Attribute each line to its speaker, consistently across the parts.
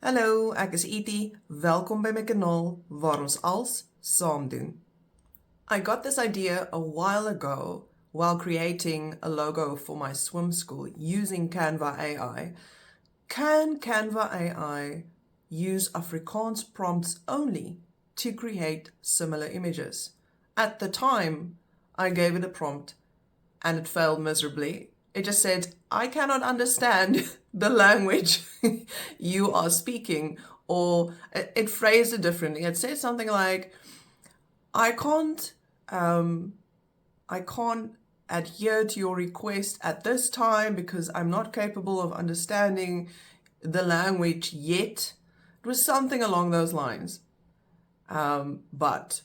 Speaker 1: Hallo, ek is Edie. Welkom by my kanaal waar ons als saam doen. I got this idea a while ago while creating a logo for my swim school using Canva AI. Can Canva AI use Afrikaans prompts only to create similar images? At the time, I gave it a prompt and it failed miserably. It just said, I cannot understand the language you are speaking, or it phrased it differently. It said something like, I can't adhere to your request at this time because I'm not capable of understanding the language yet. It was something along those lines. But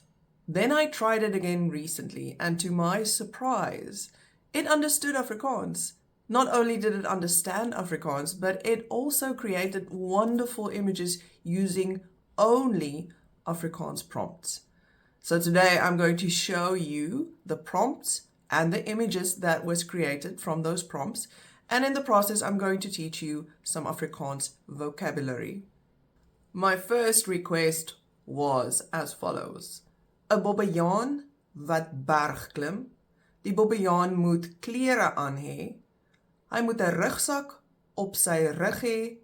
Speaker 1: then I tried it again recently, and to my surprise, it understood Afrikaans. Not only did it understand Afrikaans, but it also created wonderful images using only Afrikaans prompts. So today I'm going to show you the prompts and the images that was created from those prompts. And in the process, I'm going to teach you some Afrikaans vocabulary. My first request was as follows. 'n Bobbejaan wat berg klim. Die bobbejaan moet klere aan hê. Hy moet 'n rugsak op sy rug hê.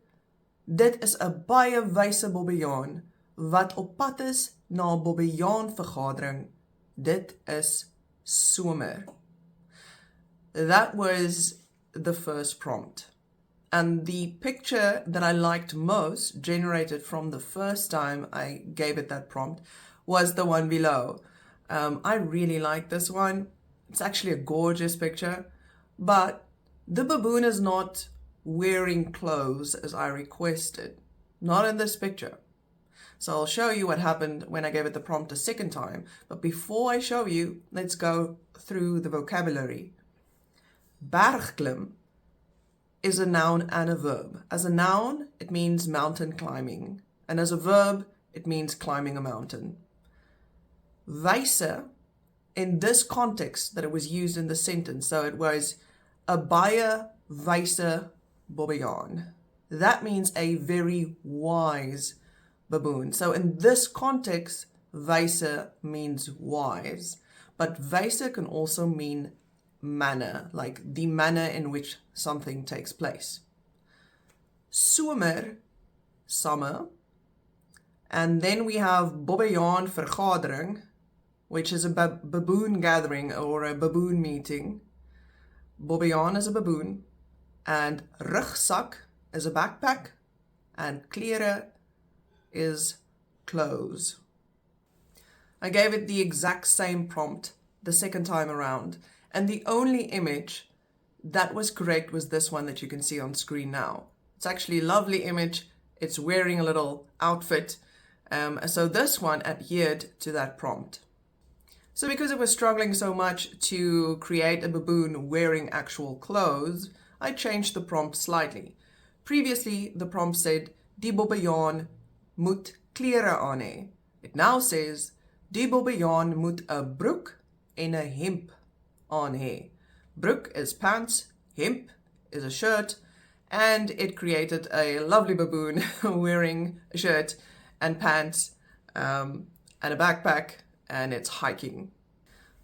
Speaker 1: Dit is 'n baie wyse bobbejaan wat op pad is na 'n bobbejaanvergadering. Dit is somer. That was the first prompt. And the picture that I liked most, generated from the first time I gave it that prompt, was the one below. I really like this one. It's actually a gorgeous picture, but the baboon is not wearing clothes as I requested. Not in this picture. So I'll show you what happened when I gave it the prompt a second time. But before I show you, let's go through the vocabulary. Bergklim is a noun and a verb. As a noun, it means mountain climbing. And as a verb, it means climbing a mountain. Wyse, in this context that it was used in the sentence, so it was 'n baie wyse bobbejaan. That means a very wise baboon. So in this context, wyse means wise. But wyse can also mean manner, like the manner in which something takes place. Somer, summer. And then we have bobbejaan vergadering, which is a baboon gathering or a baboon meeting. Bobbejaan is a baboon, and rugsak is a backpack, and klere is clothes. I gave it the exact same prompt the second time around, and the only image that was correct was this one that you can see on screen now. It's actually a lovely image. It's wearing a little outfit. So this one adhered to that prompt. So because it was struggling so much to create a baboon wearing actual clothes, I changed the prompt slightly. Previously, the prompt said, die bobbejaan moet klere aan hê. It now says, die bobbejaan moet 'n broek en 'n hemp aan hê. Broek is pants, hemp is a shirt, and it created a lovely baboon wearing a shirt and pants and a backpack, and it's hiking.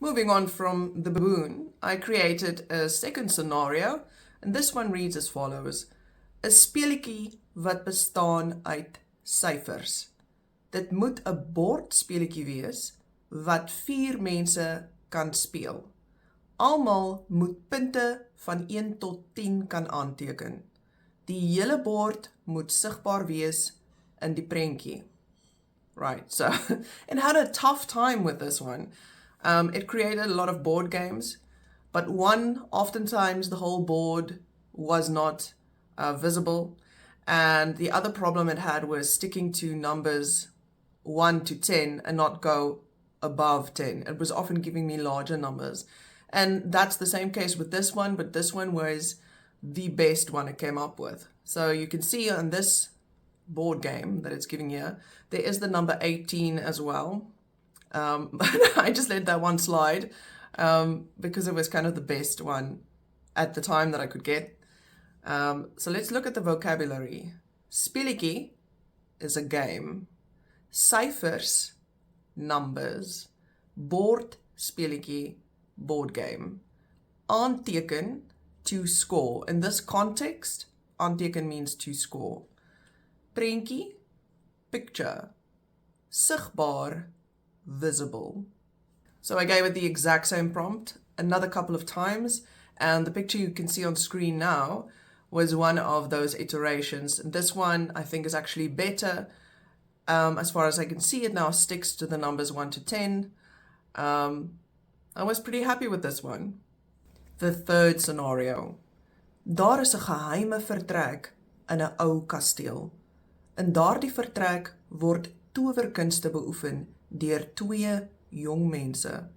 Speaker 1: Moving on from the baboon, I created a second scenario, and this one reads as follows. 'n Speletjie wat bestaan uit syfers. Dit moet 'n bordspeletjie wees wat 4 mense kan speel. Almal moet punte van 1 tot 10 kan aanteken. Die hele bord moet sigbaar wees in die prentjie. Right, so it had a tough time with this one. It created a lot of board games, but oftentimes the whole board was not visible. And the other problem it had was sticking to numbers 1 to 10 and not go above 10. It was often giving me larger numbers. And that's the same case with this one, but this one was the best one it came up with. So you can see on this board game that it's giving here, there is the number 18 as well. But I just let that one slide because it was kind of the best one at the time that I could get. So let's look at the vocabulary. Speletjie is a game. Syfers, numbers. Bord, speletjie, board game. Aanteken, to score. In this context, aanteken means to score. Prentjie, picture. Sigbaar, visible. So I gave it the exact same prompt another couple of times, and the picture you can see on screen now was one of those iterations. This one I think is actually better. As far as I can see, it now sticks to the numbers 1 to 10. I was pretty happy with this one. The third scenario. Daar is 'n geheime vertrek in 'n ou kasteel. In daardie vertrek word towerkunste beoefen deur 2 jong mense.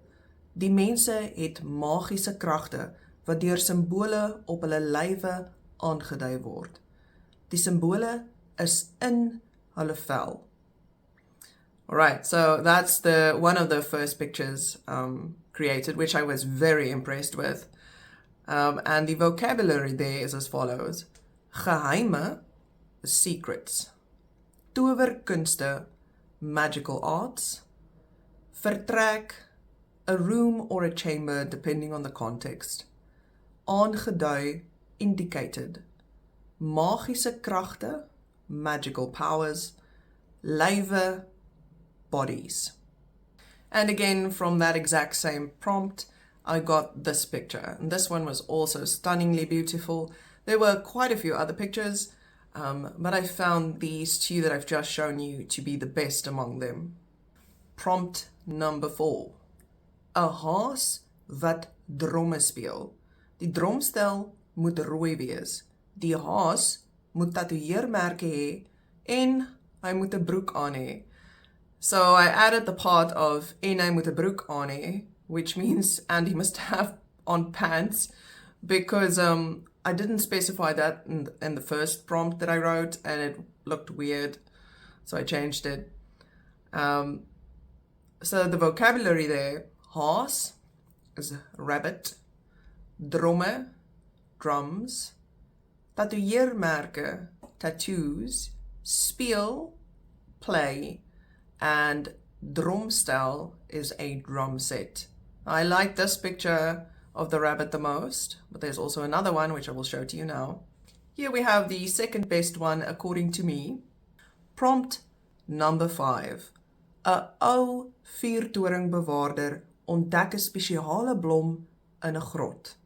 Speaker 1: Die mense het magiese kragte wat deur simbole op hulle lywe aangedui word. Die simbole is in hulle vel. Alright, so that's one of the first pictures created, which I was very impressed with. And the vocabulary there is as follows. Geheime, secrets. Towerkunste, magical arts. Vertrek, a room or a chamber depending on the context. Aangedui, indicated. Magiese kragte, magical powers. Lywe, bodies. And again, from that exact same prompt, I got this picture. And this one was also stunningly beautiful. There were quite a few other pictures, but I found these 2 that I've just shown you to be the best among them. Prompt number 4. 'n haas wat dromme speel. Die dromstel moet rooi wees. Die haas moet tatoeëermerke hê en hy moet 'n broek aan hê. So I added the part of en hy moet 'n broek aan hê, which means and he must have on pants, because I didn't specify that in the first prompt that I wrote, and it looked weird, so I changed it. So the vocabulary there, haas is rabbit, dromme, drums, tatoeëermerke, tattoos, speel, play, and drumstel is a drum set. I like this picture of the rabbit the most, but there's also another one which I will show to you now. Here we have the second best one according to me. Prompt number 5. 'n ou vuurtoringbewaarder ontdek 'n spesiale blom in 'n grot.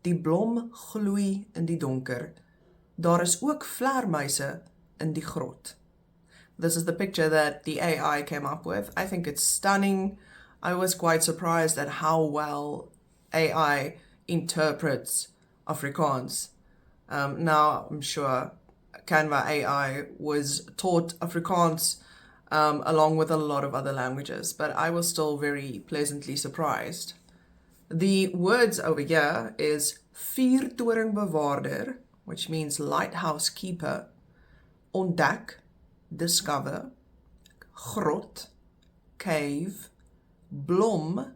Speaker 1: Die blom gloei in die donker. Daar is ook vleermuise in die grot. This is the picture that the AI came up with. I think it's stunning. I was quite surprised at how well AI interprets Afrikaans. Now, I'm sure Canva AI was taught Afrikaans along with a lot of other languages, but I was still very pleasantly surprised. The words over here is vuurtoringbewaarder, which means lighthouse keeper, ontdek, discover, grot, cave, blom,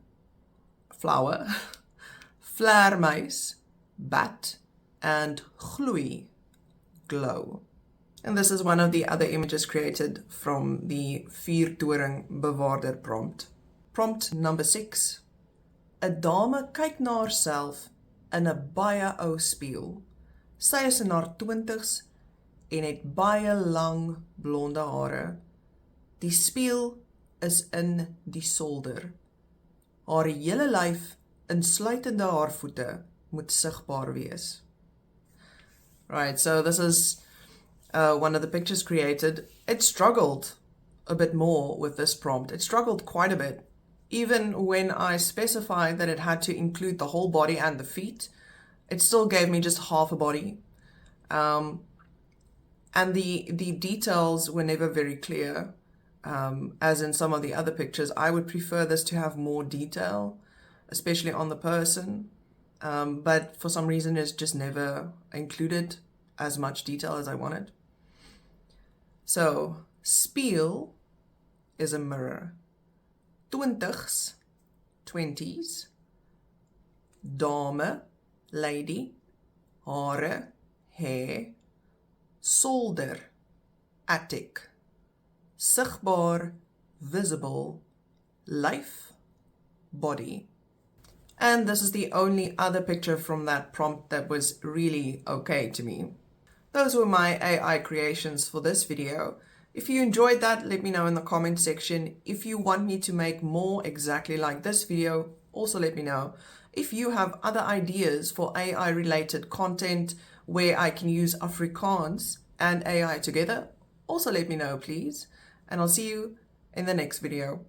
Speaker 1: flower, vleermuis, bat, and gloei, glow. And this is one of the other images created from the vuurtoringbewaarder prompt. Prompt number 6. 'n dame kyk na haarself in 'n baie ou spieël. Sy is in haar 20's en het baie lang blonde hare. Die spieël is in die solder. Haar hele lyf, insluitende haar voete, moet sigbaar wees. Right, so this is one of the pictures created. It struggled a bit more with this prompt. It struggled quite a bit. Even when I specified that it had to include the whole body and the feet, it still gave me just half a body. And the details were never very clear. As in some of the other pictures, I would prefer this to have more detail, especially on the person. But for some reason, it's just never included as much detail as I wanted. So, spieël is a mirror. 20's, 20s. Dame, lady. Hare, hair. Solder, attic. sigbaar, visible, lyf, body. And this is the only other picture from that prompt that was really okay to me. Those were my AI creations for this video. If you enjoyed that, let me know in the comment section. If you want me to make more exactly like this video, also let me know. If you have other ideas for AI related content where I can use Afrikaans and AI together, also let me know, please. And I'll see you in the next video.